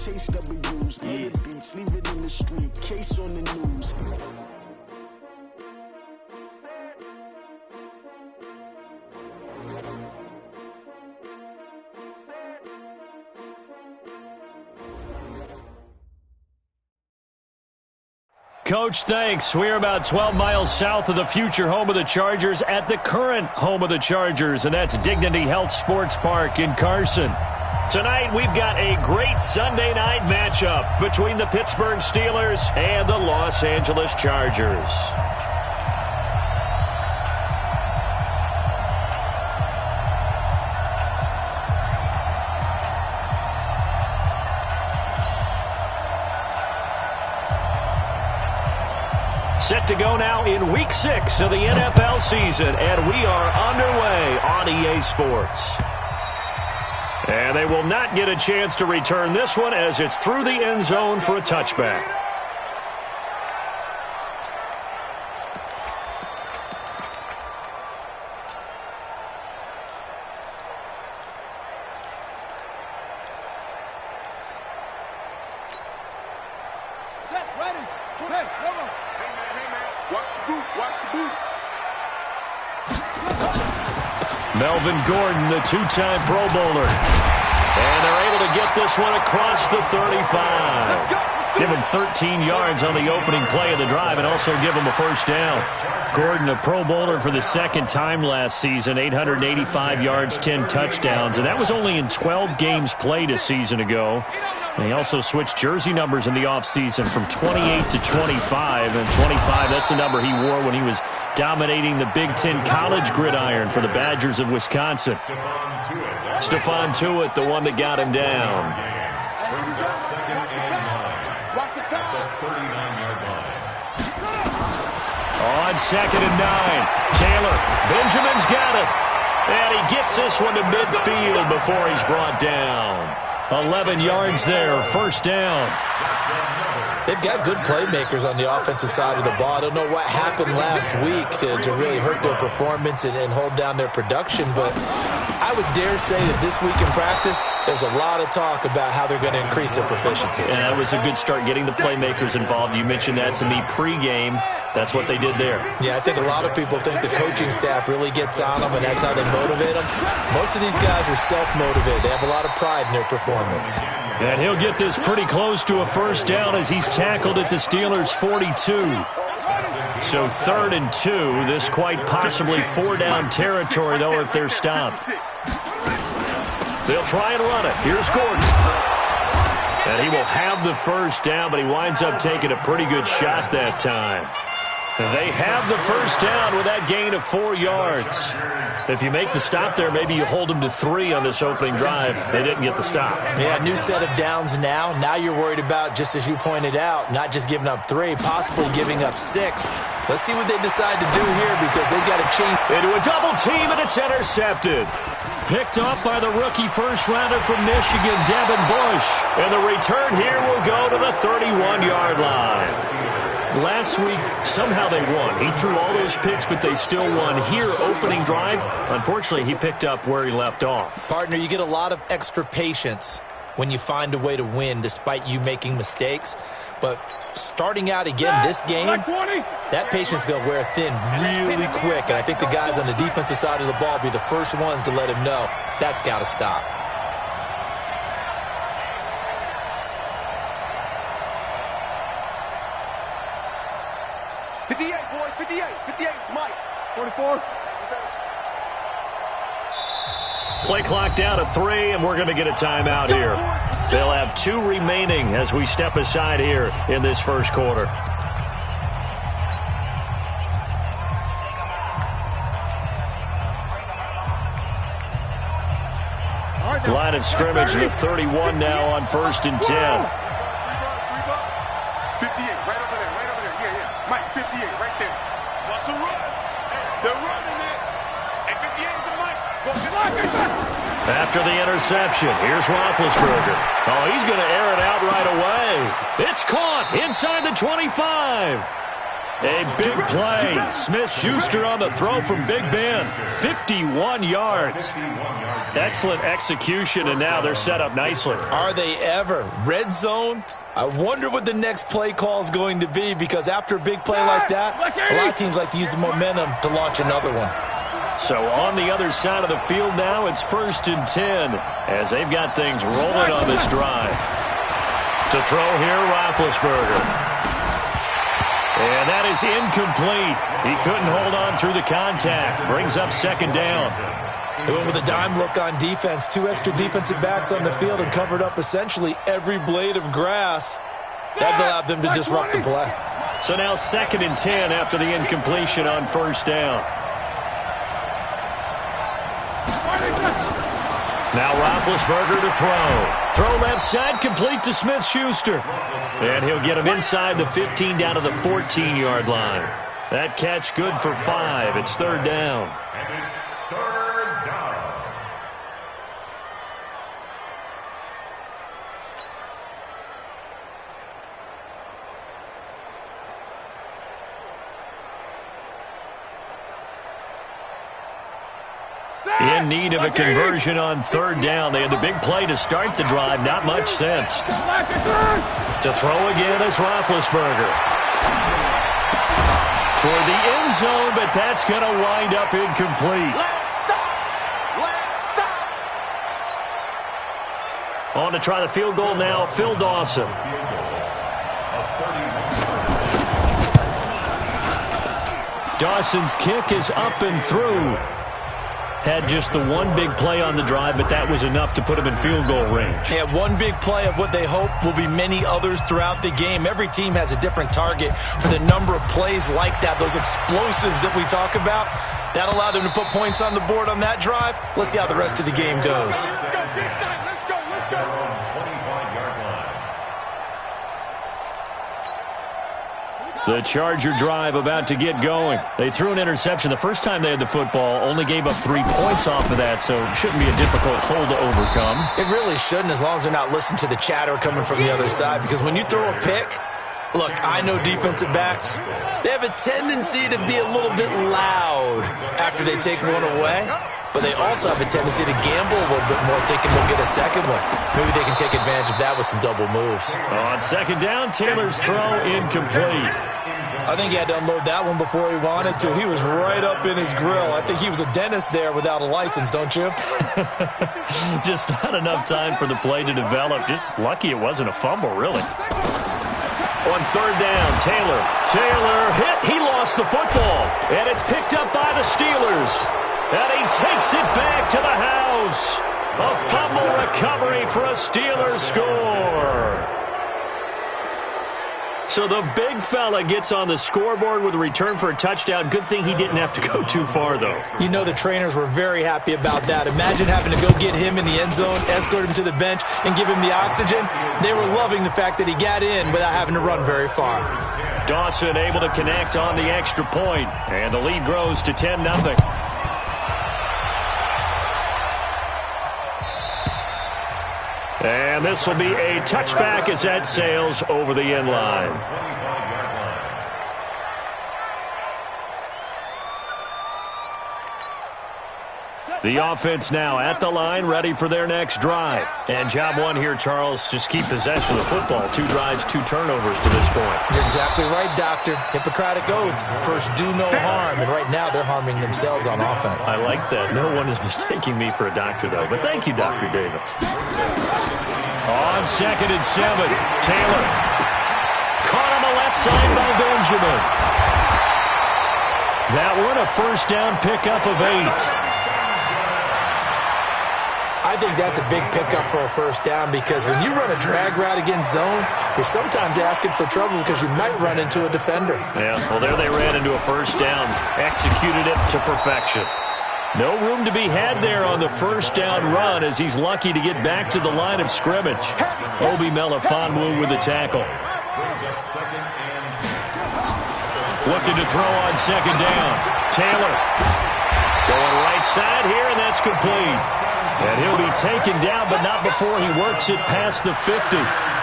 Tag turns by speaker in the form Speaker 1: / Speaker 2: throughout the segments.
Speaker 1: chase W's. Yeah. Beats, leave it in the street. Case on the news.
Speaker 2: Coach, thanks. We're about 12 miles south of the future home of the Chargers at the current home of the Chargers, and that's Dignity Health Sports Park in Carson. Tonight, we've got a great Sunday night matchup between the Pittsburgh Steelers and the Los Angeles Chargers. Set to go now in Week 6 of the NFL season, and we are underway on EA Sports. And they will not get a chance to return this one as it's through the end zone for a touchback. Melvin Gordon, the two-time Pro Bowler. And they're able to get this one across the 35. Give him 13 yards on the opening play of the drive and also give him a first down. Gordon, a Pro Bowler for the second time last season, 885 yards, 10 touchdowns. And that was only in 12 games played a season ago. And he also switched jersey numbers in the offseason from 28 to 25. And 25, that's the number he wore when he was dominating the Big Ten college gridiron for the Badgers of Wisconsin. Stephon Tuitt, the one that got him down. On 2nd and 9, Taylor. Benjamin's got it. And he gets this one to midfield before he's brought down. 11 yards there, first down.
Speaker 3: They've got good playmakers on the offensive side of the ball. I don't know what happened last week to really hurt their performance and hold down their production, but I would dare say that this week in practice, there's a lot of talk about how they're going to increase their proficiency.
Speaker 2: Yeah, that was a good start, getting the playmakers involved. You mentioned that to me pregame. That's what they did there.
Speaker 3: Yeah, I think a lot of people think the coaching staff really gets on them, and that's how they motivate them. Most of these guys are self-motivated. They have a lot of pride in their performance.
Speaker 2: And he'll get this pretty close to a first down as he's tackled at the Steelers' 42. So 3rd and 2. This quite possibly 4-down territory, though, if they're stopped. They'll try and run it. Here's Gordon. And he will have the first down, but he winds up taking a pretty good shot that time. And they have the first down with that gain of 4 yards. If you make the stop there, maybe you hold them to 3 on this opening drive. They didn't get the stop.
Speaker 3: Yeah, new set of downs now. Now you're worried about, just as you pointed out, not just giving up 3, possibly giving up 6. Let's see what they decide to do here because they've got to change.
Speaker 2: Into a double team, and it's intercepted. Picked off by the rookie first-rounder from Michigan, Devin Bush. And the return here will go to the 31-yard line. Last week, somehow they won. He threw all those picks, but they still won. Here, opening drive, unfortunately, he picked up where he left off.
Speaker 3: Partner, you get a lot of extra patience when you find a way to win despite you making mistakes. But starting out again this game, that patience is going to wear thin really quick. And I think the guys on the defensive side of the ball will be the first ones to let him know that's got to stop.
Speaker 2: Play clock down to 3, and we're going to get a timeout here. They'll have 2 remaining as we step aside here in this first quarter. Line of scrimmage, the 31 now on 1st and 10.
Speaker 4: 58, right over there, yeah. Mike, 58, right there. What's the run? They're running it. And 58 is the Mike.
Speaker 2: After the interception, here's Roethlisberger. Oh, he's going to air it out right away. It's caught inside the 25. A big play. Smith-Schuster on the throw from Big Ben. 51 yards. Excellent execution, and now they're set up nicely.
Speaker 3: Are they ever? Red zone? I wonder what the next play call is going to be, because after a big play like that, a lot of teams like to use the momentum to launch another one.
Speaker 2: So on the other side of the field now, it's 1st and 10 as they've got things rolling on this drive. To throw here, Roethlisberger. And that is incomplete. He couldn't hold on through the contact. Brings up 2nd down.
Speaker 3: They went with a dime look on defense. 2 extra defensive backs on the field and covered up essentially every blade of grass. That allowed them to disrupt the play.
Speaker 2: So now 2nd and 10 after the incompletion on 1st down. Now Roethlisberger to throw. Throw left side, complete to Smith-Schuster. And he'll get him inside the 15 down to the 14-yard line. That catch good for 5. It's 3rd down.
Speaker 4: And it's 3rd down.
Speaker 2: In need of a conversion on 3rd down. They had the big play to start the drive. Not much sense. To throw again is Roethlisberger. Toward the end zone, but that's going to wind up incomplete. On to try the field goal now, Phil Dawson. Dawson's kick is up and through. Had just the one big play on the drive, but that was enough to put him in field goal range.
Speaker 3: Yeah, one big play of what they hope will be many others throughout the game. Every team has a different target for the number of plays like that, those explosives that we talk about. That allowed them to put points on the board on that drive. Let's see how the rest of the game goes.
Speaker 4: Let's go.
Speaker 2: The Charger drive about to get going. They threw an interception the first time they had the football, only gave up 3 points off of that, so it shouldn't be a difficult hole to overcome.
Speaker 3: It really shouldn't, as long as they're not listening to the chatter coming from the other side, because when you throw a pick, look, I know defensive backs, they have a tendency to be a little bit loud after they take one away, but they also have a tendency to gamble a little bit more, thinking they'll get a second one. Maybe they can take advantage of that with some double moves.
Speaker 2: On 2nd down, Taylor's throw incomplete.
Speaker 3: I think he had to unload that one before he wanted to. He was right up in his grill. I think he was a dentist there without a license, don't you?
Speaker 2: Just not enough time for the play to develop. Just lucky it wasn't a fumble, really. On 3rd down, Taylor hit. He lost the football. And it's picked up by the Steelers. And he takes it back to the house. A fumble recovery for a Steelers score. So the big fella gets on the scoreboard with a return for a touchdown. Good thing he didn't have to go too far, though.
Speaker 3: You know the trainers were very happy about that. Imagine having to go get him in the end zone, escort him to the bench, and give him the oxygen. They were loving the fact that he got in without having to run very far.
Speaker 2: Dawson able to connect on the extra point, and the lead grows to 10-0. And this will be a touchback as that sails over the end line. The offense now at the line, ready for their next drive. And job one here, Charles, just keep possession of the football. 2 drives, 2 turnovers to this point.
Speaker 3: You're exactly right, Doctor. Hippocratic oath. First, do no harm. And right now, they're harming themselves on offense.
Speaker 2: I like that. No one is mistaking me for a doctor, though. But thank you, Dr. Davis. On 2nd and 7, Taylor. Caught on the left side by Benjamin. That one, a 1st down pickup of 8.
Speaker 3: I think that's a big pickup for a 1st down, because when you run a drag route against zone, you're sometimes asking for trouble because you might run into a defender.
Speaker 2: Yeah, well, there they ran into a 1st down. Executed it to perfection. No room to be had there on the 1st down run, as he's lucky to get back to the line of scrimmage. Obi Melifonwu with the tackle. Looking to throw on 2nd down. Taylor going right side here, and that's complete. And he'll be taken down, but not before he works it past the 50.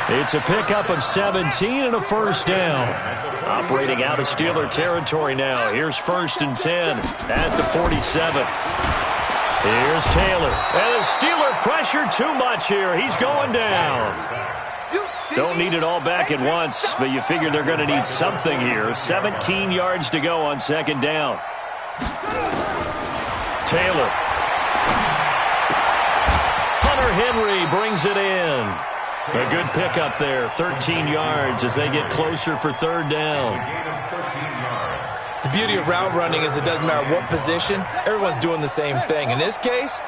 Speaker 2: It's a pickup of 17 and a first down. Operating out of Steeler territory now. Here's 1st and 10 at the 47. Here's Taylor. And the Steeler pressure too much here. He's going down. Don't need it all back at once, but you figure they're going to need something here. 17 yards to go on 2nd down. Taylor. Hunter Henry brings it in. A good pickup there, 13 yards as they get closer for 3rd down.
Speaker 3: The beauty of route running is it doesn't matter what position, everyone's doing the same thing. In this case,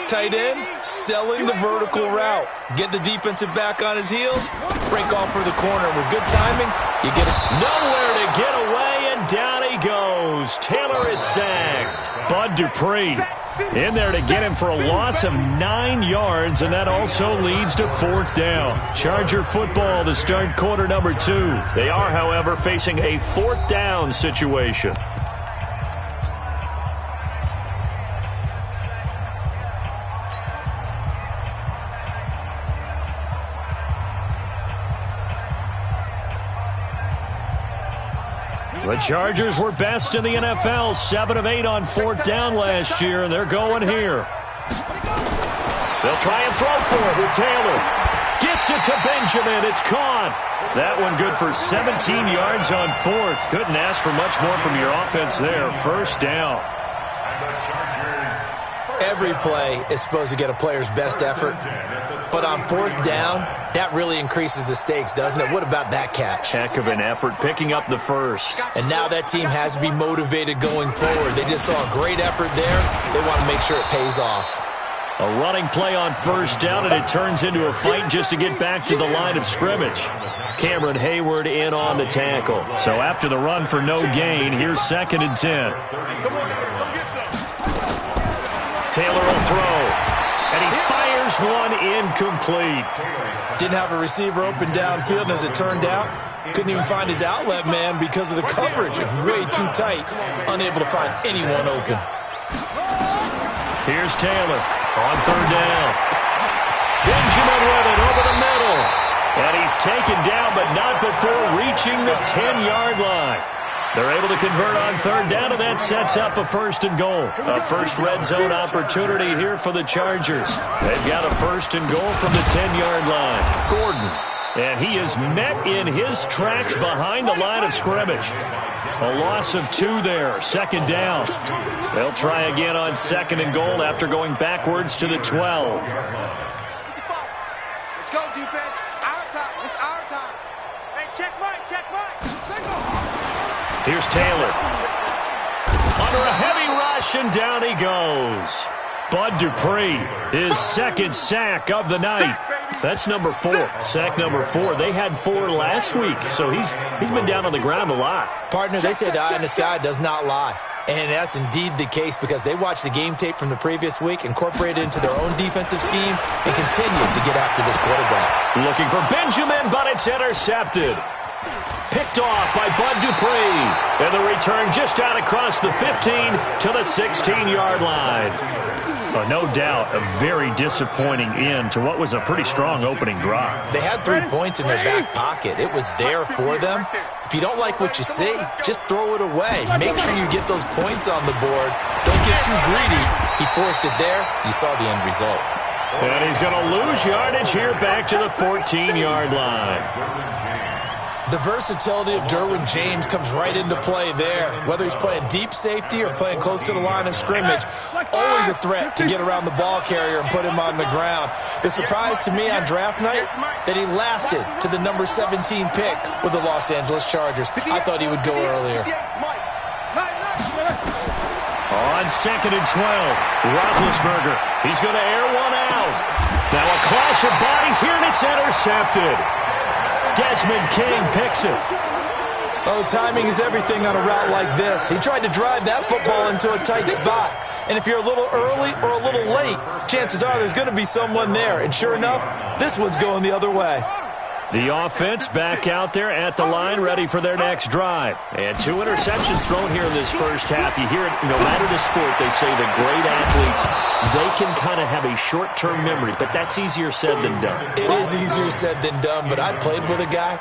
Speaker 3: tight end, selling the vertical route. Get the defensive back on his heels, break off for the corner. With good timing, you get it.
Speaker 2: Nowhere to get away, and down he goes. Taylor is sacked. Bud Dupree in there to get him for a loss of 9 yards, and that also leads to 4th down. Charger football to start quarter number 2. They are, however, facing a 4th down situation. The Chargers were best in the NFL, 7 of 8 on 4th down last year, and they're going here. They'll try and throw for it with Taylor. Gets it to Benjamin. It's caught. That one good for 17 yards on 4th. Couldn't ask for much more from your offense there. 1st down.
Speaker 3: Every play is supposed to get a player's best effort. But on 4th down, that really increases the stakes, doesn't it? What about that catch?
Speaker 2: Heck of an effort, picking up the first.
Speaker 3: And now that team has to be motivated going forward. They just saw a great effort there. They want to make sure it pays off.
Speaker 2: A running play on 1st down, and it turns into a fight just to get back to the line of scrimmage. Cameron Hayward in on the tackle. So after the run for no gain, here's 2nd and 10. Taylor will throw. And he fires one incomplete.
Speaker 3: Didn't have a receiver open downfield, and as it turned out, couldn't even find his outlet man because of the coverage. It's way too tight, unable to find anyone open.
Speaker 2: Here's Taylor on 3rd down. Benjamin with it over the middle. And he's taken down, but not before reaching the 10-yard line. They're able to convert on 3rd down, and that sets up a 1st and goal. A first red zone opportunity here for the Chargers. They've got a 1st and goal from the 10-yard line. Gordon, and he is met in his tracks behind the line of scrimmage. A loss of 2 there, 2nd down. They'll try again on 2nd and goal after going backwards to the 12.
Speaker 4: Let's go, defense. Our time. It's our time. Hey, check right, check right.
Speaker 2: Here's Taylor. Under a heavy rush, and down he goes. Bud Dupree, his 2nd sack of the night. That's number 4. Sack number 4. They had 4 last week, so he's been down on the ground a lot.
Speaker 3: Partner, they say the eye in the sky does not lie. And that's indeed the case because they watched the game tape from the previous week, incorporated it into their own defensive scheme, and continued to get after this quarterback.
Speaker 2: Looking for Benjamin, but it's intercepted. Picked off by Bud Dupree. And the return just out across the 15 to the 16-yard line. No doubt a very disappointing end to what was a pretty strong opening drive.
Speaker 3: They had 3 points in their back pocket. It was there for them. If you don't like what you see, just throw it away. Make sure you get those points on the board. Don't get too greedy. He forced it there. You saw the end result.
Speaker 2: And he's going to lose yardage here back to the 14-yard line.
Speaker 3: The versatility of Derwin James comes right into play there. Whether he's playing deep safety or playing close to the line of scrimmage, always a threat to get around the ball carrier and put him on the ground. The surprise to me on draft night, that he lasted to the number 17 pick with the Los Angeles Chargers. I thought he would go earlier.
Speaker 2: On 2nd and 12, Roethlisberger. He's going to air one out. Now a clash of bodies here, and it's intercepted. Desmond King picks it.
Speaker 3: Oh, timing is everything on a route like this. He tried to drive that football into a tight spot. And if you're a little early or a little late, chances are there's going to be someone there. And sure enough, this one's going the other way.
Speaker 2: The offense back out there at the line, ready for their next drive. And 2 interceptions thrown here in this first half. You hear it, no matter the sport, they say the great athletes, they can kind of have a short-term memory, but that's easier said than done.
Speaker 3: It is easier said than done, but I played with a guy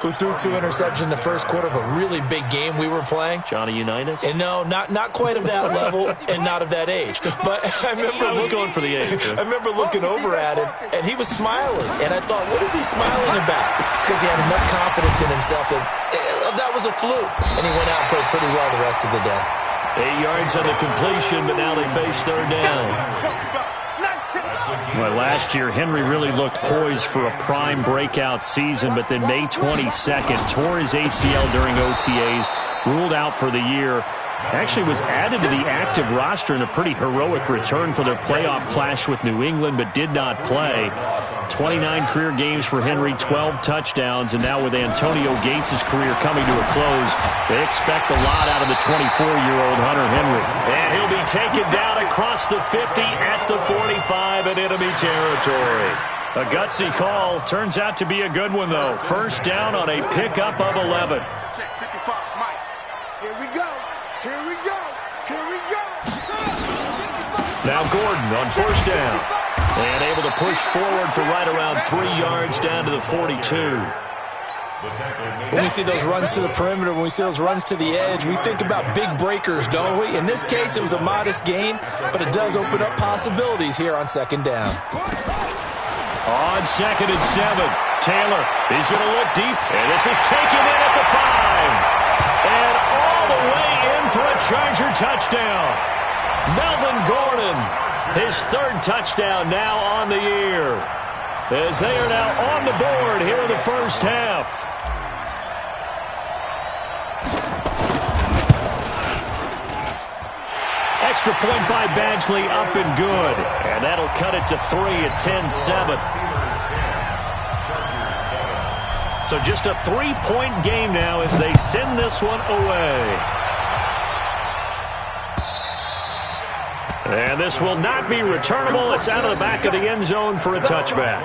Speaker 3: who threw 2 interceptions in the first quarter of a really big game we were playing.
Speaker 2: Johnny Unitas?
Speaker 3: And no, not quite of that level and not of that age. But I was
Speaker 2: going for the age.
Speaker 3: I remember looking over at him, and he was smiling. And I thought, what is he smiling about? It's because he had enough confidence in himself that was a fluke. And he went out and played pretty well the rest of the day.
Speaker 2: 8 yards on the completion, but now they face third down. Well, last year, Henry really looked poised for a prime breakout season, but then May 22nd, tore his ACL during OTAs, ruled out for the year. Actually was added to the active roster in a pretty heroic return for their playoff clash with New England, but did not play. 29 career games for Henry, 12 touchdowns, and now with Antonio Gates' career coming to a close, they expect a lot out of the 24-year-old Hunter Henry. And he'll be taken down across the 50 at the 45 in enemy territory. A gutsy call. Turns out to be a good one, though. First down on a pickup of 11.
Speaker 4: Check 55, Mike. Here we go. Here we go. Here we go.
Speaker 2: Now Gordon on first down. And able to push forward for right around 3 yards down to the 42.
Speaker 3: When we see those runs to the perimeter, when we see those runs to the edge, we think about big breakers, don't we? In this case, it was a modest gain, but it does open up possibilities here on second down.
Speaker 2: On 2nd and 7, Taylor, he's going to look deep, and this is taken in at the 5. And all the way in for a Charger touchdown. Melvin Gordon, his 3rd touchdown now on the year, as they are now on the board here in the first half. Extra point by Badgley, up and good. And that'll cut it to 3 at 10-7. So just a 3-point game now as they send this one away. And this will not be returnable. It's out of the back of the end zone for a touchback.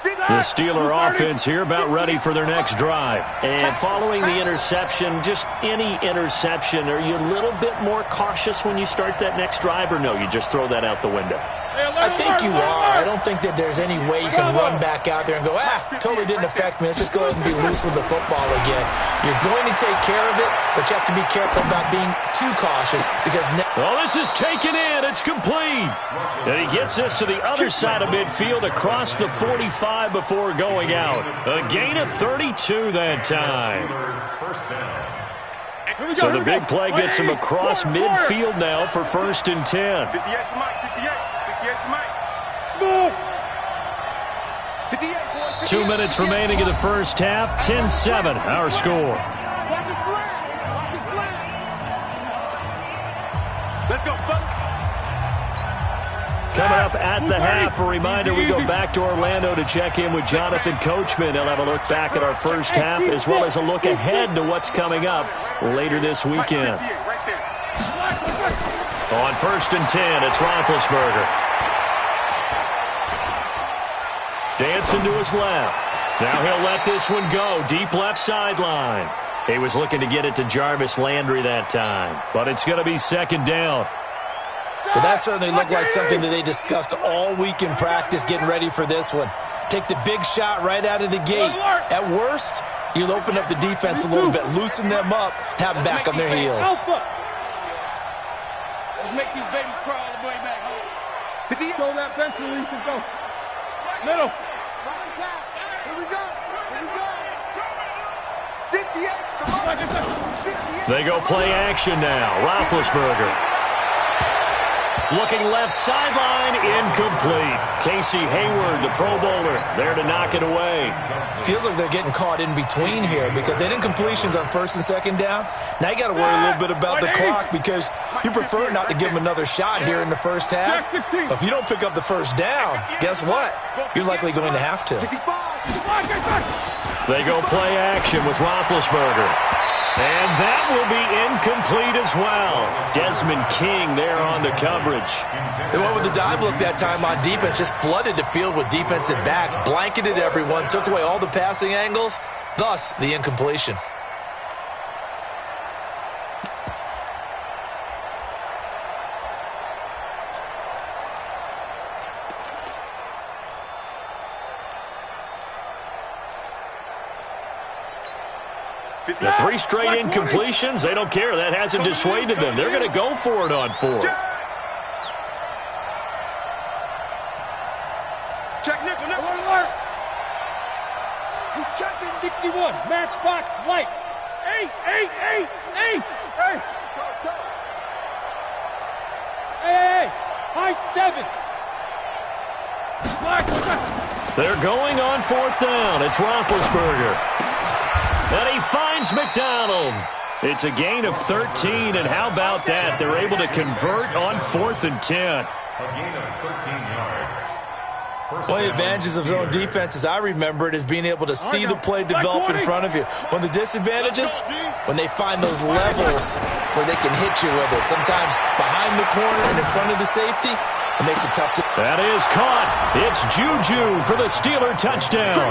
Speaker 2: The Steeler offense here about ready for their next drive. And following the interception, just any interception, are you a little bit more cautious when you start that next drive, or no, you just throw that out the window?
Speaker 3: I think you are. I don't think that there's any way you can run back out there and go, totally didn't affect me. Let's just go ahead and be loose with the football again. You're going to take care of it, but you have to be careful about being too cautious because...
Speaker 2: Well, this is taken in. It's complete. And he gets us to the other side of midfield across the 45 before going out. A gain of 32 that time. So the big play gets him across midfield now for 1st and 10.
Speaker 4: 58 to Mike, 58. 58 to Mike. 58, boys.
Speaker 2: 2 minutes remaining in the first half. 10-7, our score.
Speaker 4: Watch his flag. Watch his flag. Let's go, buddy.
Speaker 2: Coming up at the half, a reminder, we go back to Orlando to check in with Jonathan Coachman. He'll have a look back at our first half as well as a look ahead to what's coming up later this weekend. On 1st and 10, it's Roethlisberger. Dancing to his left. Now he'll let this one go. Deep left sideline. He was looking to get it to Jarvis Landry that time. But it's going to be 2nd down.
Speaker 3: Well, that certainly looked like something that they discussed all week in practice getting ready for this one. Take the big shot right out of the gate. At worst, you'll open up the defense a little bit, loosen them up, have them back on their heels.
Speaker 4: Let's make these babies crawl all the way back home. Throw that bench release and go. Middle. Watch the pass. Here we go. Here we go. 58. Come on. 58.
Speaker 2: They go play action now. Roethlisberger. Looking left sideline, incomplete. Casey Hayward, the Pro Bowler, there to knock it away.
Speaker 3: Feels like they're getting caught in between here because they didn't completions on first and second down. Now you got to worry a little bit about the clock because you prefer not to give them another shot here in the first half. But if you don't pick up the first down, guess what? You're likely going to have to.
Speaker 2: They go play action with Roethlisberger. And that will be incomplete as well. Desmond King there on the coverage.
Speaker 3: They went with the dive look that time on defense, just flooded the field with defensive backs, blanketed everyone, took away all the passing angles, thus the incompletion.
Speaker 2: The 3 straight incompletions, they don't care. That hasn't dissuaded them. They're going to go for it on 4th.
Speaker 4: Check nickel, nickel. Alert. He's checking 61. Matchbox lights. 8. Hey. High 7.
Speaker 2: They're going on 4th down. It's Roethlisberger. And he finds McDonald. It's a gain of 13, and how about that? They're able to convert on 4th and 10.
Speaker 5: A gain of 13 yards.
Speaker 3: One of the advantages of zone defense, as I remember it, is being able to see the play develop in front of you. One of the disadvantages, when they find those levels where they can hit you with it, sometimes behind the corner and in front of the safety, it makes it tough to...
Speaker 2: That is caught. It's Juju for the Steeler touchdown.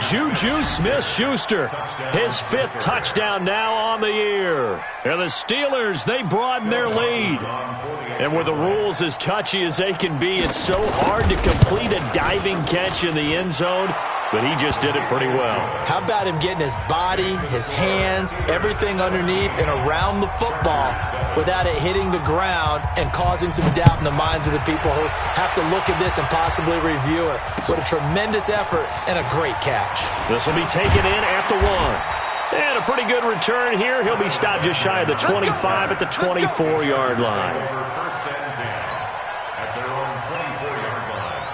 Speaker 2: Juju Smith-Schuster, his 5th touchdown now on the year. And the Steelers, they broaden their lead. And with the rules as touchy as they can be, it's so hard to complete a diving catch in the end zone, but he just did it pretty well.
Speaker 3: How about him getting his body, his hands, everything underneath and around the football without it hitting the ground and causing some doubt in the minds of the people who have to look at this and possibly review it. What a tremendous effort and a great catch.
Speaker 2: This will be taken in at the 1. And a pretty good return here. He'll be stopped just shy of the 25 at the 24-yard line.
Speaker 5: First and 10 at their own 24-yard line.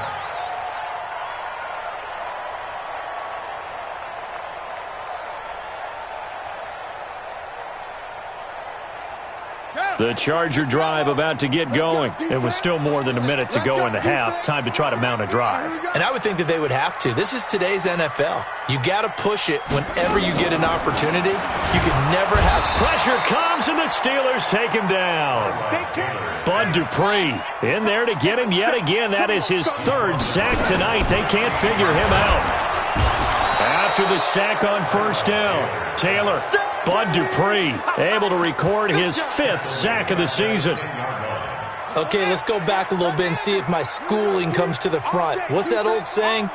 Speaker 2: The Charger drive about to get going. It was still more than a minute to go in the half. Time to try to mount a drive.
Speaker 3: And I would think that they would have to. This is today's NFL. You got to push it whenever you get an opportunity. You can never have...
Speaker 2: Pressure comes, and the Steelers take him down. Bud Dupree in there to get him yet again. That is his 3rd sack tonight. They can't figure him out. After the sack on first down, Taylor... Bud Dupree able to record his 5th sack of the season.
Speaker 3: Okay, let's go back a little bit and see if my schooling comes to the front. What's that old saying?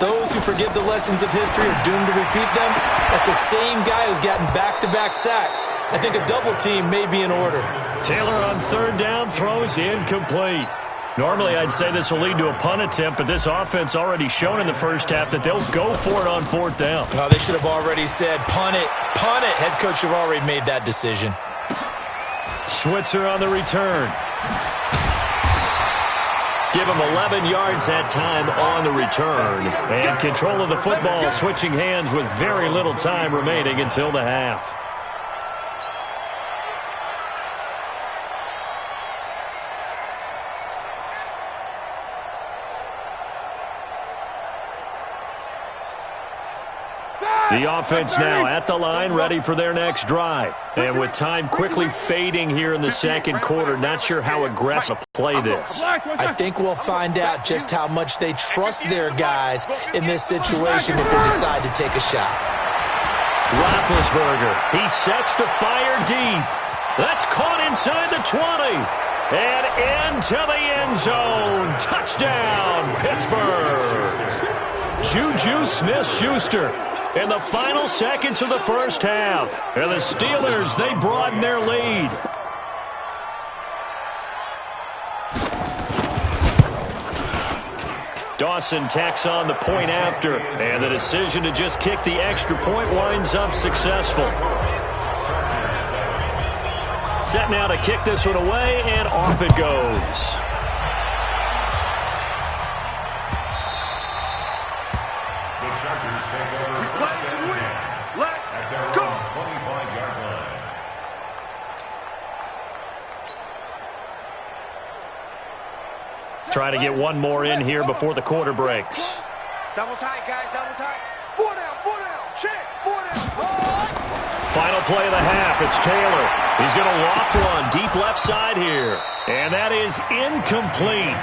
Speaker 3: Those who forget the lessons of history are doomed to repeat them. That's the same guy who's gotten back-to-back sacks. I think a double team may be in order.
Speaker 2: Taylor on 3rd down throws incomplete. Normally, I'd say this will lead to a punt attempt, but this offense already shown in the first half that they'll go for it on 4th down.
Speaker 3: Well, they should have already said, punt it, punt it. Head coach should have already made that decision.
Speaker 2: Switzer on the return. Give him 11 yards that time on the return. And control of the football, switching hands with very little time remaining until the half. The offense now at the line, ready for their next drive. And with time quickly fading here in the second quarter, not sure how aggressive to play this.
Speaker 3: I think we'll find out just how much they trust their guys in this situation if they decide to take a shot.
Speaker 2: Roethlisberger, he sets to fire deep. That's caught inside the 20. And into the end zone. Touchdown, Pittsburgh. Juju Smith-Schuster. In the final seconds of the first half. And the Steelers, they broaden their lead. Dawson tacks on the point after. And the decision to just kick the extra point winds up successful. Set now to kick this one away, and off it goes.
Speaker 5: The Chargers take over first and 10 at their own 25-yard line.
Speaker 2: Trying to get one more in here before the quarter breaks.
Speaker 4: Double tight, guys, double tight. 4 down, check, 4 down.
Speaker 2: Final play of the half. It's Taylor. He's going to loft one deep left side here. And that is incomplete.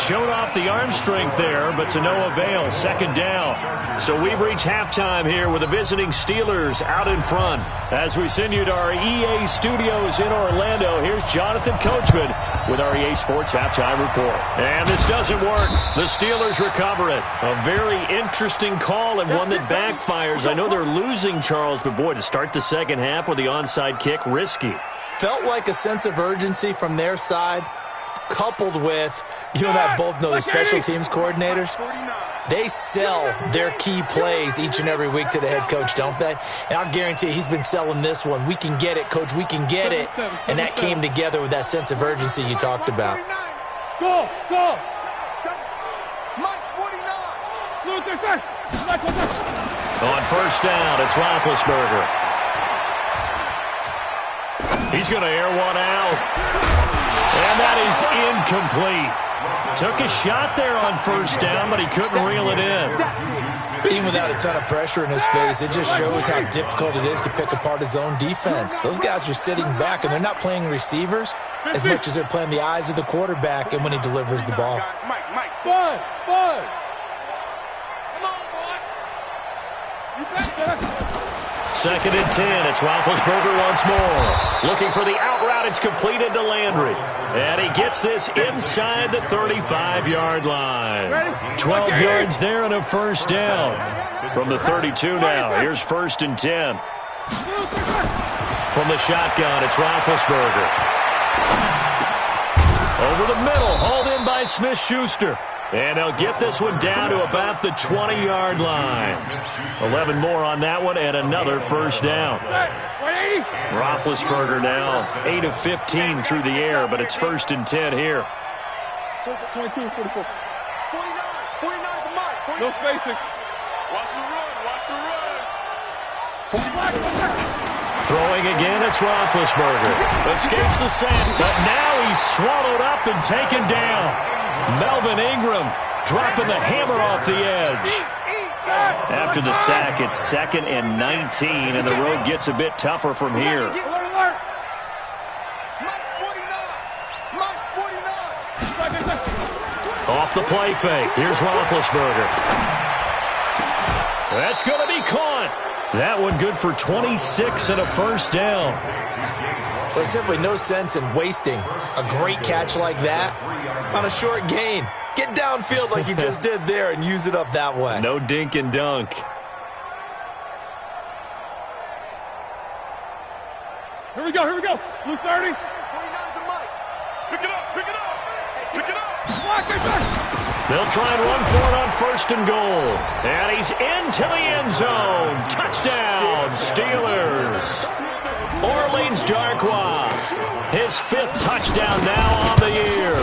Speaker 2: Showed off the arm strength there, but to no avail. Second down. So we've reached halftime here with the visiting Steelers out in front. As we send you to our EA studios in Orlando, here's Jonathan Coachman with our EA Sports Halftime Report. And this doesn't work. The Steelers recover it. A very interesting call and one that backfires. I know they're losing, Charles, but boy, to start the second half with the onside kick, risky.
Speaker 3: Felt like a sense of urgency from their side, coupled with, you and I both know the special teams coordinators. They sell their key plays each and every week to the head coach, don't they? And I'll guarantee he's been selling this one. We can get it, coach, we can get it. And that came together with that sense of urgency you talked about.
Speaker 4: Go!
Speaker 2: On first down, it's Roethlisberger. He's going to air one out. And that is incomplete. Took a shot there on first down, but he couldn't reel it in.
Speaker 3: Even without a ton of pressure in his face, it just shows how difficult it is to pick apart his own defense. Those guys are sitting back, and they're not playing receivers as much as they're playing the eyes of the quarterback and when he delivers the ball.
Speaker 4: Bud! Come on, boy! You back there?
Speaker 2: Second and 10. It's Roethlisberger once more. Looking for the out route. It's completed to Landry. And he gets this inside the 35-yard line. 12 yards there and a first down. From the 32 now. Here's first and 10. From the shotgun, it's Roethlisberger. Over the middle. Hauled in by Smith-Schuster. And they'll get this one down to about the 20-yard line. 11 more on that one and another first down. Roethlisberger now 8 of 15 through the air, but it's first and 10 here.
Speaker 4: 22, 44. 49 to Mike. No spacing. Watch the run.
Speaker 2: Throwing again, it's Roethlisberger. Escapes the sack, but now he's swallowed up and taken down. Melvin Ingram dropping the hammer off the edge. After the sack, it's second and 19, and the road gets a bit tougher from here. Off the play fake. Here's Roethlisberger. That's going to be caught. That one good for 26 and a first down.
Speaker 3: There's simply no sense in wasting a great catch like that on a short gain. Get downfield like you just did there and use it up that way.
Speaker 2: No dink and dunk.
Speaker 4: Here we go. Blue 30. 49 to Mike. Pick it up.
Speaker 2: They'll try and run for it on first and goal. And he's into the end zone. Touchdown, Steelers. Orleans Darkwa, his fifth touchdown now on the year.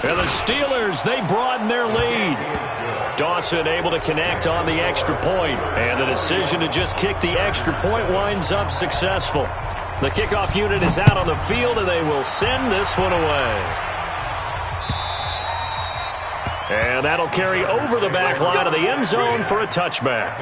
Speaker 2: And the Steelers, they broaden their lead. Dawson able to connect on the extra point. And the decision to just kick the extra point winds up successful. The kickoff unit is out on the field, and they will send this one away. And that'll carry over the back line of the end zone for a touchback.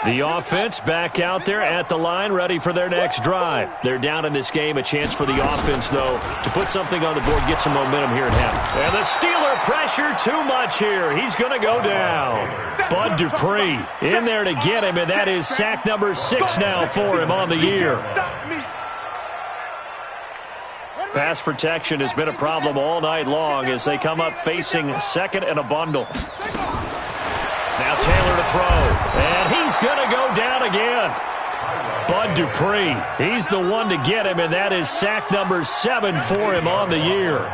Speaker 2: The offense back out there at the line, ready for their next drive. They're down in this game. A chance for the offense, though, to put something on the board, get some momentum here at half. And the Steeler pressure too much here. He's going to go down. Bud Dupree in there to get him, and that is sack number 6 now for him on the year. Pass protection has been a problem all night long as they come up facing second and a bundle. Now Taylor to throw, and he's going to go down again. Bud Dupree, he's the one to get him, and that is sack number 7 for him on the year.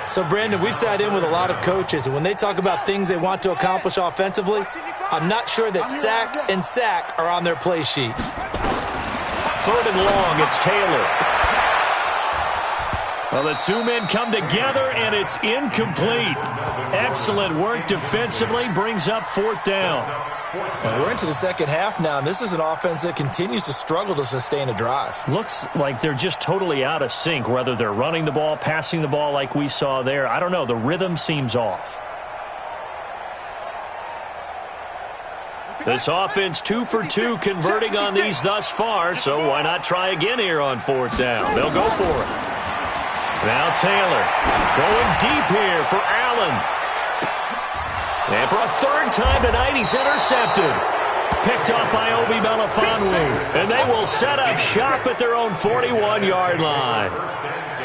Speaker 3: So, Brandon, we've sat in with a lot of coaches, and when they talk about things they want to accomplish offensively, I'm not sure that sack and sack are on their play sheet.
Speaker 2: 3rd and long, it's Taylor. Well, the two men come together, and it's incomplete. Excellent work defensively, brings up 4th down.
Speaker 3: And we're into the second half now, and this is an offense that continues to struggle to sustain a drive.
Speaker 2: Looks like they're just totally out of sync, whether they're running the ball, passing the ball like we saw there. I don't know. The rhythm seems off. This offense 2 for 2 converting on these thus far, so why not try again here on 4th down? They'll go for it. Now Taylor going deep here for Allen. And for a 3rd time tonight, he's intercepted. Picked off by Obi Melifonwu. And they will set up shop at their own 41-yard line.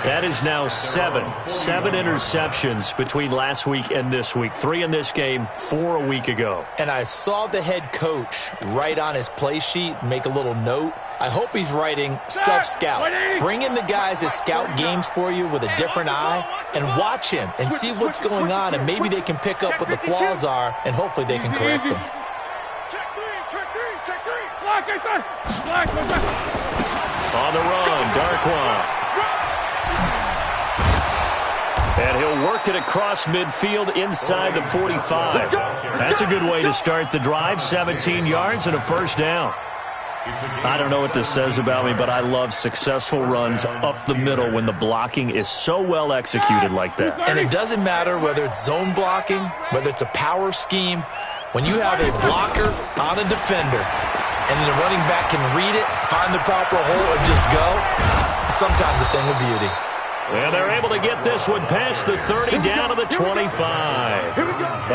Speaker 2: That is now 7 interceptions between last week and this week. 3 in this game, 4 a week ago.
Speaker 3: And I saw the head coach write on his play sheet, make a little note. I hope he's writing self-scout. Bring in the guys that scout games for you with a different eye and watch him and see what's going on, and maybe they can pick up what the flaws are, and hopefully they can correct them.
Speaker 2: On the run, Darkwa. And he'll work it across midfield inside the 45. That's a good way to start the drive. 17 yards and a 1st down. I don't know what this says about me, but I love successful runs up the middle when the blocking is so well executed like that.
Speaker 3: And it doesn't matter whether it's zone blocking, whether it's a power scheme. When you have a blocker on a defender and the running back can read it, find the proper hole, and just go, sometimes a thing of beauty.
Speaker 2: And they're able to get this one past the 30 down to the 25.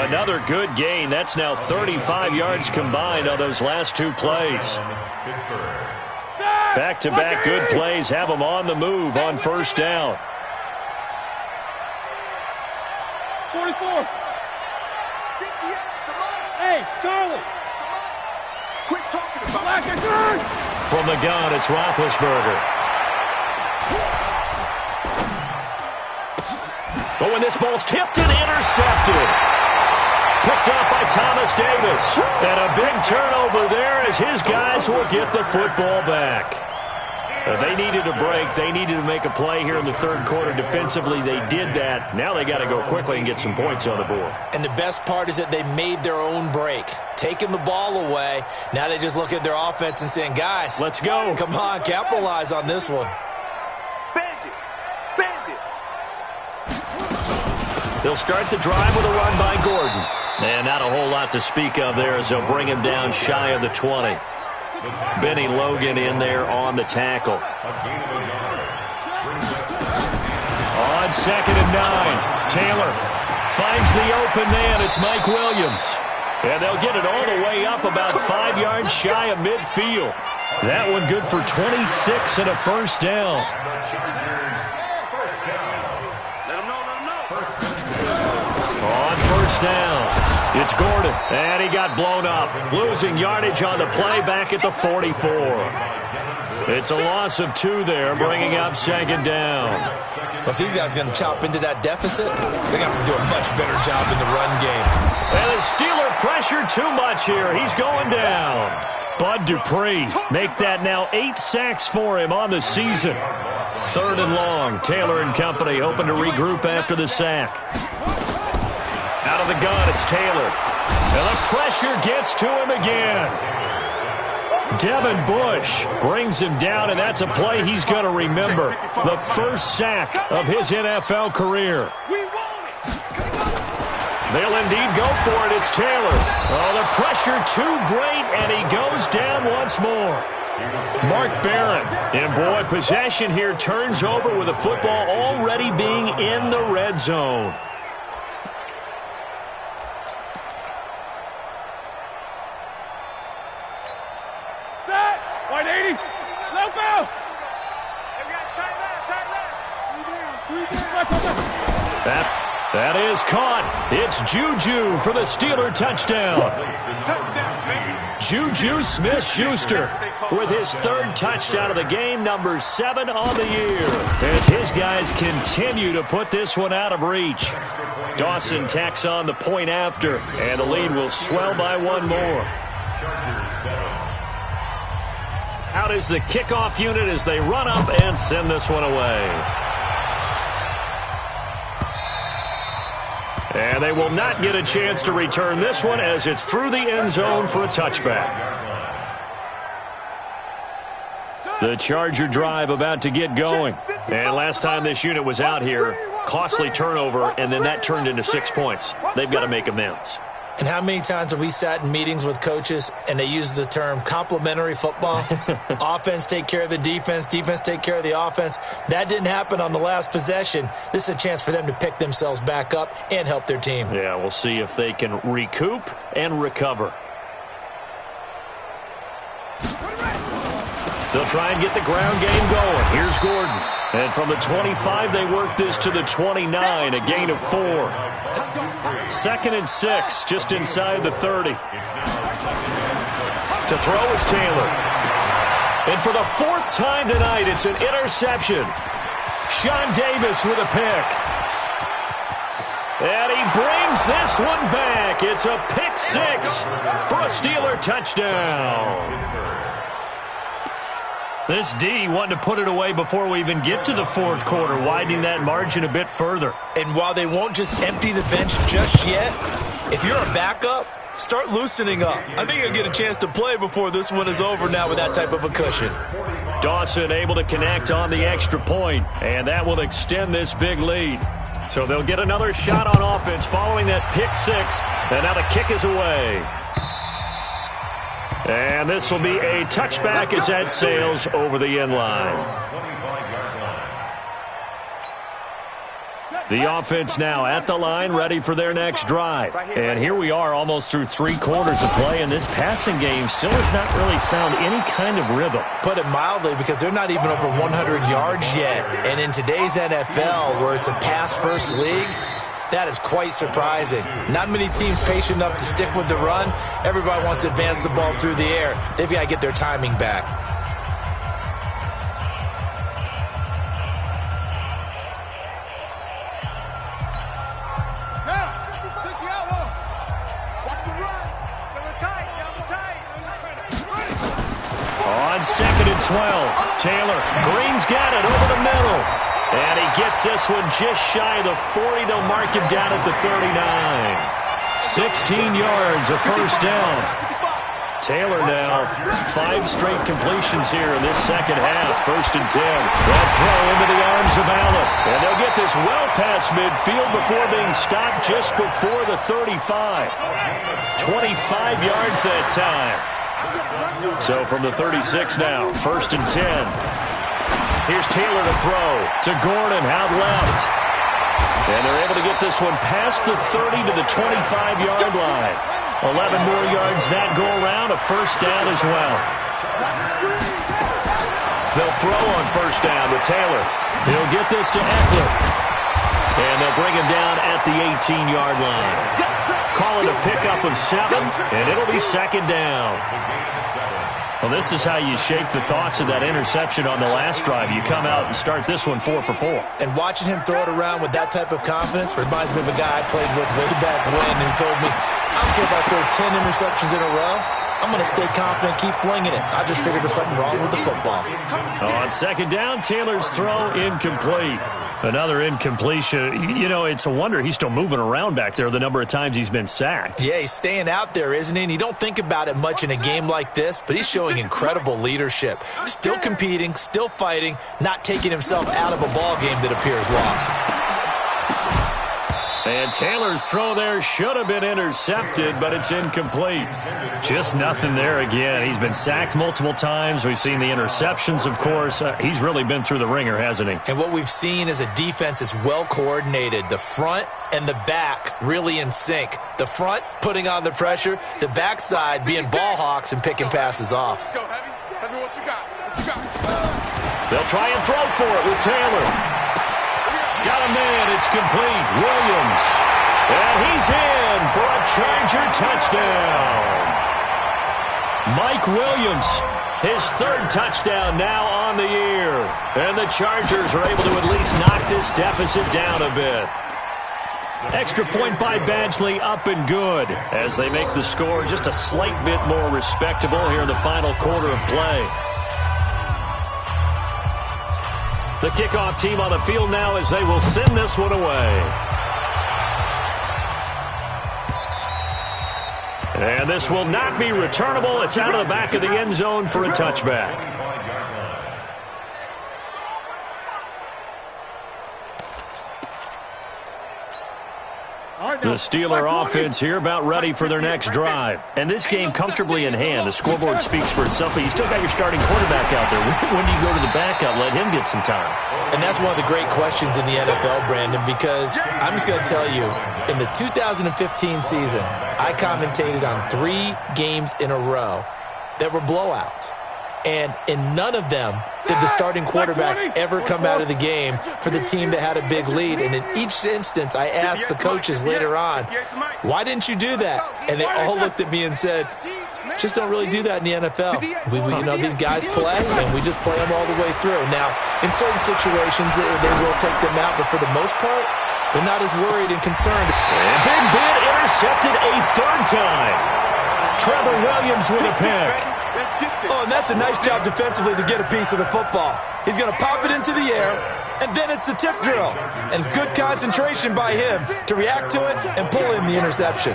Speaker 2: Another good gain. That's now 35 yards combined on those last 2 plays. Back-to-back good plays have them on the move on 1st down.
Speaker 4: 44. Hey, Charlie. Quit talking about it.
Speaker 2: From the gun, it's Roethlisberger. Oh, and this ball's tipped and intercepted. Picked up by Thomas Davis. And a big turnover there as his guys will get the football back. They needed a break. They needed to make a play here in the 3rd quarter defensively. They did that. Now they got to go quickly and get some points on the board.
Speaker 3: And the best part is that they made their own break. Taking the ball away. Now they just look at their offense and saying, guys,
Speaker 2: let's go.
Speaker 3: Come on, capitalize on this one.
Speaker 2: They'll start the drive with a run by Gordon. And not a whole lot to speak of there as they'll bring him down shy of the 20. Benny Logan in there on the tackle. On 2nd and 9, Taylor finds the open man. It's Mike Williams. And they'll get it all the way up about 5 yards shy of midfield. That one good for 26 and a 1st down. On 1st down, it's Gordon, and he got blown up. Losing yardage on the play back at the 44. It's a loss of 2 there, bringing up 2nd down.
Speaker 3: But these guys are going to chop into that deficit. They're going to have to do a much better job in the run game.
Speaker 2: And the Steeler pressure too much here. He's going down. Bud Dupree, make that now 8 sacks for him on the season. 3rd and long, Taylor and company hoping to regroup after the sack. Out of the gun, it's Taylor. And the pressure gets to him again. Devin Bush brings him down, and that's a play he's going to remember. The 1st sack of his NFL career. They'll indeed go for it. It's Taylor. Oh, the pressure too great, and he goes down once more. Mark Barron. And boy, possession here turns over with the football already being in the red zone.
Speaker 4: White 80. No bounce.
Speaker 2: That is caught. It's Juju for the Steeler touchdown. Juju Smith-Schuster with his third touchdown of the game, number 7 on the year, as his guys continue to put this one out of reach. Dawson tacks on the point after, and the lead will swell by one more. Out is the kickoff unit as they run up and send this one away. And they will not get a chance to return this one as it's through the end zone for a touchback. The Charger drive about to get going. And last time this unit was out here, costly turnover, and then that turned into 6 points. They've got to make amends.
Speaker 3: And how many times have we sat in meetings with coaches and they use the term complementary football? Offense take care of the defense, defense take care of the offense. That didn't happen on the last possession. This is a chance for them to pick themselves back up and help their team.
Speaker 2: Yeah, we'll see if they can recoup and recover. They'll try and get the ground game going. Here's Gordon. And from the 25, they work this to the 29, a gain of 4. 2nd and 6, just inside the 30. To throw is Taylor. And for the 4th time tonight, it's an interception. Sean Davis with a pick. And he brings this one back. It's a pick 6 for a Steeler touchdown. This D wanted to put it away before we even get to the 4th quarter, widening that margin a bit further.
Speaker 3: And while they won't just empty the bench just yet, if you're a backup, start loosening up. I think you'll get a chance to play before this one is over now with that type of a cushion. Dawson able to connect on the extra point, and that will extend this big lead. So they'll get another shot on offense following that pick 6, and now the kick is away. And this will be a touchback as that sails over the end line. The offense now at the line, ready for their next drive. And here we are almost through 3 quarters of play, and this passing game still has not really found any kind of rhythm. Put it mildly, because they're not even over 100 yards yet. And in today's NFL, where it's a pass-first league, that is quite surprising. Not many teams patient enough to stick with the run. Everybody wants to advance the ball through the air. They've got to get their timing back. On 2nd and 12, Taylor, Green's got it over the middle. And he gets this one just shy of the 40. They'll mark him down at the 39. 16 yards, a first down. Taylor now, 5 straight completions here in this second half. 1st and 10. That throw into the arms of Allen. And they'll get this well past midfield before being stopped just before the 35. 25 yards that time. So from the 36 now, 1st and 10. Here's Taylor to throw to Gordon out left. And they're able to get this one past the 30 to the 25-yard line. 11 more yards that go around, a first down as well. They'll throw on 1st down to Taylor. He'll get this to Eckler. And they'll bring him down at the 18-yard line. Call it a pickup of 7, and it'll be 2nd down. Well, this is how you shake the thoughts of that interception on the last drive. You come out and start this one 4 for 4. And watching him throw it around with that type of confidence reminds me of a guy I played with way back when who told me, I don't care if I throw 10 interceptions in a row. I'm going to stay confident, keep flinging it. I just figured there's something wrong with the football. On 2nd down, Taylor's throw incomplete. Another incompletion. You know, it's a wonder he's still moving around back there the number of times he's been sacked. Yeah, he's staying out there, isn't he? And you don't think about it much in a game like this, but he's showing incredible leadership. Still competing, still fighting, not taking himself out of a ball game that appears lost. And Taylor's throw there should have been intercepted, but it's incomplete. Just nothing there again. He's been sacked multiple times. We've seen the interceptions, of course. He's really been through the ringer, hasn't he? And what we've seen is a defense that's well coordinated. The front and the back really in sync. The front putting on the pressure, the backside being ball hawks and picking passes off.
Speaker 4: Let's go, Heavy. Heavy, what you got? What you got?
Speaker 2: They'll try and throw for it with Taylor. Got a man. It's complete. Williams. And he's in for a Charger touchdown. Mike Williams, his third touchdown now on the year. And the Chargers are able to at least knock this deficit down a bit. Extra point by Badgley, up and good, as they make the score just a slight bit more respectable here in the final quarter of play. The kickoff team on the field now as they will send this one away. And this will not be returnable. It's out of the back of the end zone for a touchback. The Steeler offense here about ready for their next drive. And this game comfortably in hand. The scoreboard speaks for itself, but you still got your starting quarterback out there. When do you go to the backup? Let him get some time.
Speaker 3: And that's one of the great questions in the NFL, Brandon, because I'm just going to tell you, in the 2015 season, I commentated on 3 games in a row that were blowouts. And in none of them did the starting quarterback ever come out of the game for the team that had a big lead. And in each instance, I asked the coaches later on, why didn't you do that? And they all looked at me and said, just don't really do that in the NFL. These guys play, and we just play them all the way through. Now, in certain situations, they will take them out, but for the most part, they're not as worried and concerned.
Speaker 2: And Big Ben intercepted a third time. Trevor Williams with a pick.
Speaker 3: Oh, and that's a nice job defensively to get a piece of the football. He's going to pop it into the air, and then it's the tip drill. And good concentration by him to react to it and pull in the interception.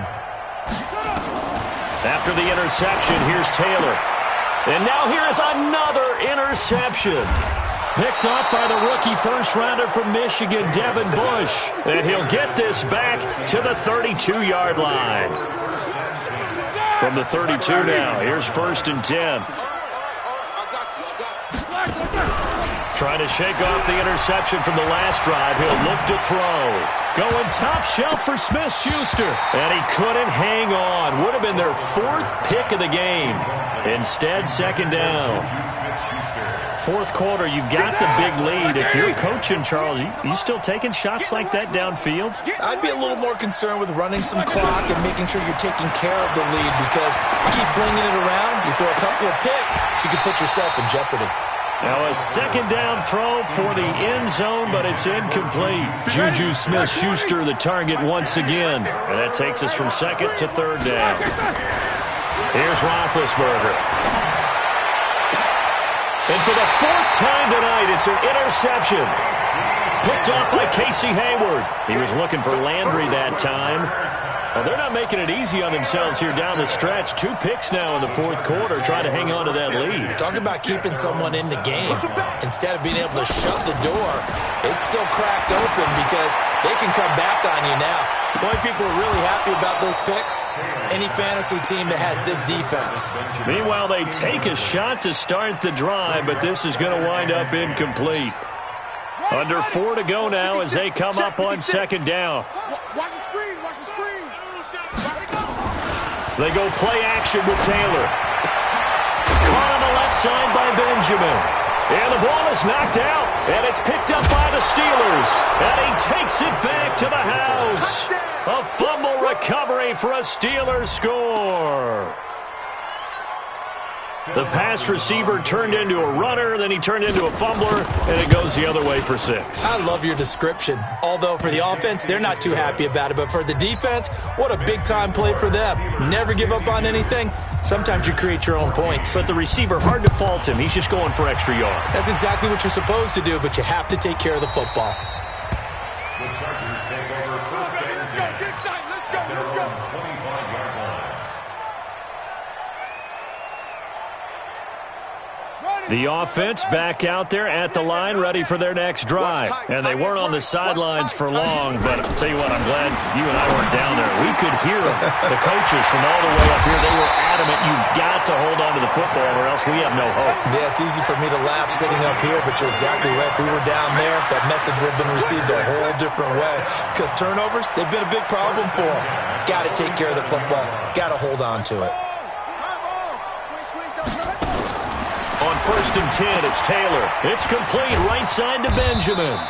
Speaker 2: After the interception, here's Taylor. And now here is another interception. Picked off by the rookie first-rounder from Michigan, Devin Bush. And he'll get this back to the 32-yard line. From the 32 now, here's 1st and 10. Trying to shake off the interception from the last drive. He'll look to throw. Going top shelf for Smith-Schuster. And he couldn't hang on. Would have been their 4th pick of the game. Instead, 2nd down. 4th quarter, you've got the big lead. If you're coaching, Charles, you still taking shots like that downfield?
Speaker 3: I'd be a little more concerned with running some clock and making sure you're taking care of the lead, because you keep flinging it around, you throw a couple of picks, you can put yourself in jeopardy.
Speaker 2: Now a 2nd down throw for the end zone, but it's incomplete. Juju Smith-Schuster the target once again. And that takes us from 2nd to 3rd down. Here's Roethlisberger. And for the 4th time tonight, it's an interception. Picked off by Casey Hayward. He was looking for Landry that time. Well, they're not making it easy on themselves here down the stretch. 2 picks now in the 4th quarter, trying to hang on to that lead.
Speaker 3: Talk about keeping someone in the game. Instead of being able to shut the door, it's still cracked open because they can come back on you now. The only people who are really happy about those picks, any fantasy team that has this defense.
Speaker 2: Meanwhile, they take a shot to start the drive, but this is going to wind up incomplete. Under 4 to go now as they come up on 2nd down.
Speaker 4: Watch the screen, watch the screen.
Speaker 2: They go play action with Taylor. Caught on the left side by Benjamin. And the ball is knocked out, and it's picked up by the Steelers. And he takes it back to the house. A fumble recovery for a Steelers score. The pass receiver turned into a runner, then he turned into a fumbler, and it goes the other way for 6.
Speaker 3: I love your description. Although for the offense, they're not too happy about it. But for the defense, what a big-time play for them. Never give up on anything. Sometimes you create your own points.
Speaker 2: But the receiver, hard to fault him. He's just going for extra yard.
Speaker 3: That's exactly what you're supposed to do, but you have to take care of the football.
Speaker 5: The Chargers take over 1st and 10.
Speaker 4: Let's go.
Speaker 5: Their own 25-yard line.
Speaker 2: The offense back out there at the line, ready for their next drive. And they weren't on the sidelines for long, but I'll tell you what, I'm glad you and I weren't down there. We could hear them. The coaches from all the way up here, they were adamant, you've got to hold on to the football or else we have no hope.
Speaker 3: Yeah, it's easy for me to laugh sitting up here, but you're exactly right. If we were down there, that message would have been received a whole different way. Because turnovers, they've been a big problem for them. Got to take care of the football. Got to hold on to it.
Speaker 2: On 1st and 10, it's Taylor. It's complete right side to Benjamin.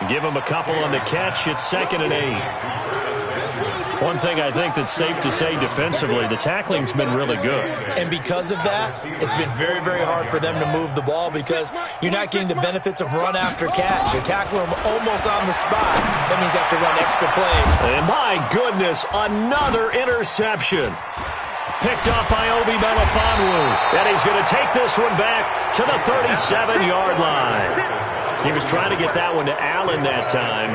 Speaker 2: Give him a couple on the catch. It's 2nd and 8. One thing I think that's safe to say defensively, the tackling's been really good.
Speaker 3: And because of that, it's been very, very hard for them to move the ball because you're not getting the benefits of run after catch. You're tackling them almost on the spot. That means you have to run extra plays.
Speaker 2: And my goodness, another interception. Picked up by Obi Melifonwu. And he's going to take this one back to the 37-yard line. He was trying to get that one to Allen that time.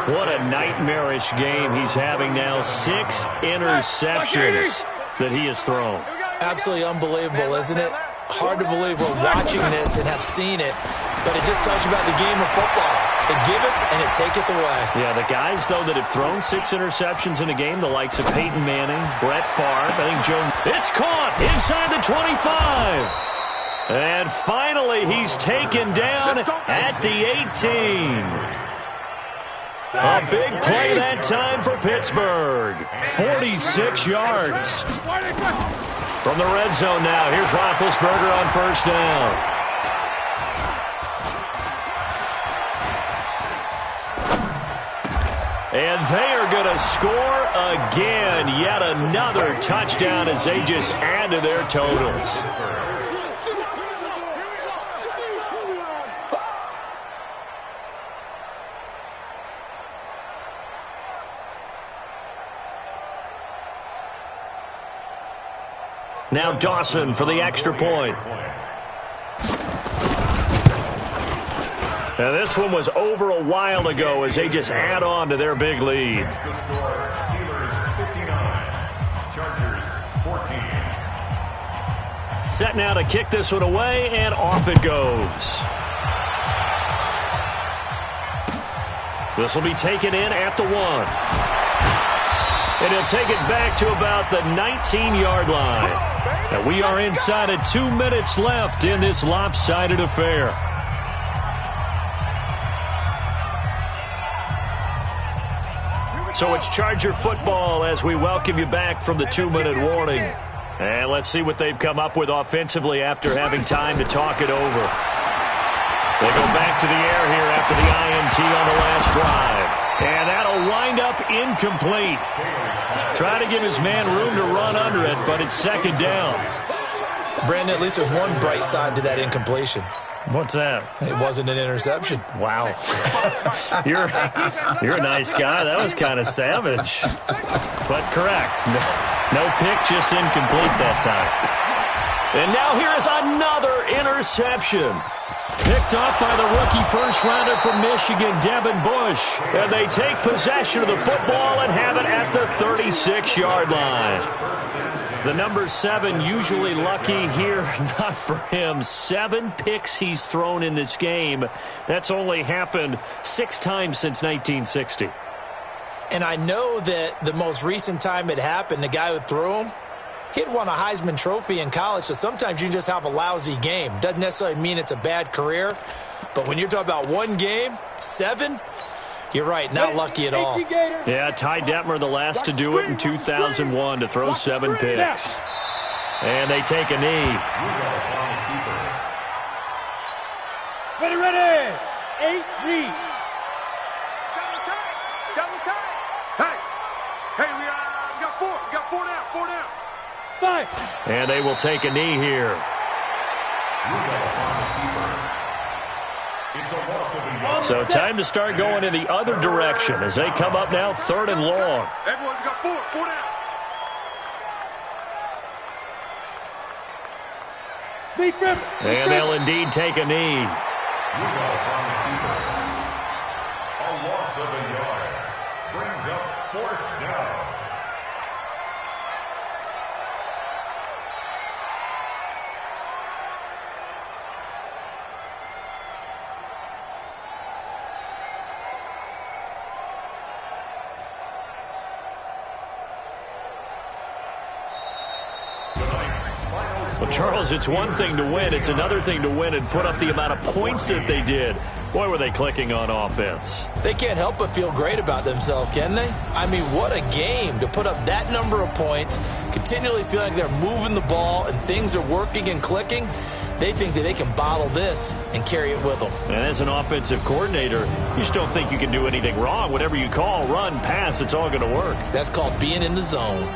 Speaker 2: What a nightmarish game he's having now. 6 interceptions that he has thrown.
Speaker 3: Absolutely unbelievable, isn't it? Hard to believe we're watching this and have seen it, but it just tells you about the game of football. It giveth and it taketh away. Yeah,
Speaker 2: the guys, though, that have thrown 6 interceptions in a game, the likes of Peyton Manning, Brett Favre, I think Joe. It's caught inside the 25. And finally, he's taken down at the 18. A big play that time for Pittsburgh. 46 yards. From the red zone now, here's Roethlisberger on 1st down. And they are going to score again. Yet another touchdown as they just add to their totals. Now Dawson for the extra point. Now this one was over a while ago as they just add on to their big lead.
Speaker 5: Steelers 59, Chargers 14.
Speaker 2: Set now to kick this one away, and off it goes. This will be taken in at the 1. And he'll take it back to about the 19-yard line. And we are inside of 2 minutes left in this lopsided affair. So it's Charger football as we welcome you back from the 2-minute warning. And let's see what they've come up with offensively after having time to talk it over. They go back to the air here after the INT on the last drive. And that'll wind up incomplete. Try to give his man room to run under it, but it's 2nd down.
Speaker 3: Brandon, at least there's one bright side to that incompletion.
Speaker 2: What's that?
Speaker 3: It wasn't an interception.
Speaker 2: Wow. You're a nice guy. That was kind of savage. But correct. No pick, just incomplete that time. And now here is another interception. Picked off by the rookie first-rounder from Michigan, Devin Bush. And they take possession of the football and have it at the 36-yard line. The number 7 usually lucky here, not for him. 7 picks he's thrown in this game. That's only happened 6 times since 1960.
Speaker 3: And I know that the most recent time it happened, the guy who threw him, he'd won a Heisman Trophy in college, so sometimes you just have a lousy game. Doesn't necessarily mean it's a bad career, but when you're talking about 1 game, 7, you're right, not lucky at all.
Speaker 2: Yeah, Ty Detmer, the last to do it in 2001, to throw 7 picks. And they take a knee.
Speaker 4: Ready, 8-3. Hey, we got 4. We got 4 down. 4 down. 5.
Speaker 2: And they will take a knee here. So time to start going in the other direction as they come up now 3rd and long.
Speaker 4: Everyone's got 4. 4 down.
Speaker 2: And they'll indeed take a knee.
Speaker 5: A loss of a yard brings up 4th down.
Speaker 2: Well, Charles, it's one thing to win. It's another thing to win and put up the amount of points that they did. Boy, were they clicking on offense.
Speaker 3: They can't help but feel great about themselves, can they? I mean, what a game to put up that number of points, continually feeling like they're moving the ball and things are working and clicking. They think that they can bottle this and carry it with them.
Speaker 2: And as an offensive coordinator, you just don't think you can do anything wrong. Whatever you call, run, pass, it's all going to work.
Speaker 3: That's called being in the zone.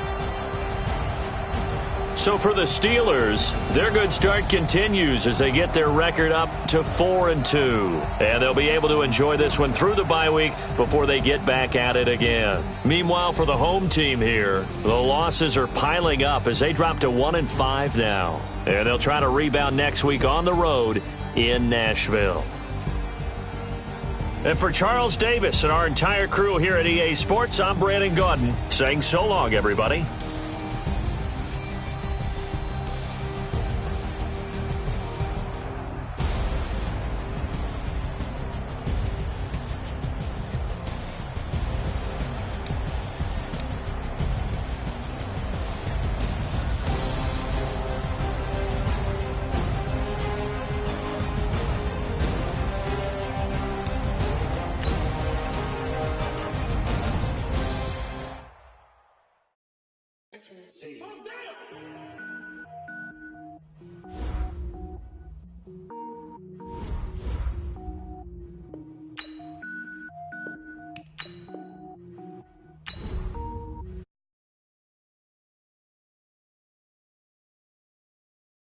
Speaker 2: So for the Steelers, their good start continues as they get their record up to 4-2. And they'll be able to enjoy this one through the bye week before they get back at it again. Meanwhile, for the home team here, the losses are piling up as they drop to 1-5 now. And they'll try to rebound next week on the road in Nashville. And for Charles Davis and our entire crew here at EA Sports, I'm Brandon Gaudin saying so long, everybody.